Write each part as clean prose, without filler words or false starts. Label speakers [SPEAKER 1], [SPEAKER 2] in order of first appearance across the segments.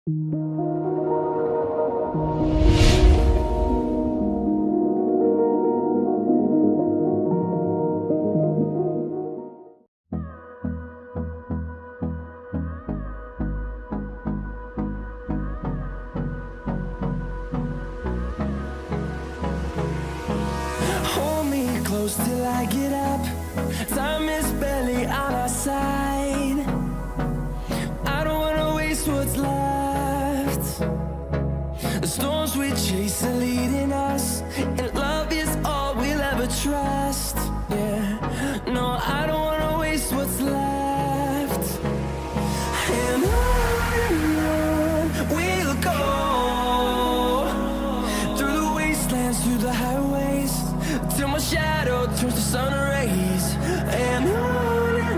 [SPEAKER 1] Hold me close till I get up. Time is barely on our side. I don't wanna waste what's left. The storms we chase are leading us, and love is all we'll ever trust. Yeah, no, I don't wanna waste what's left. And on we'll go, through the wastelands, through the highways, till my shadow turns to sun rays. And on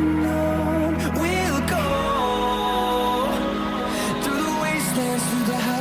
[SPEAKER 1] we'll go, through the wastelands, through the highways.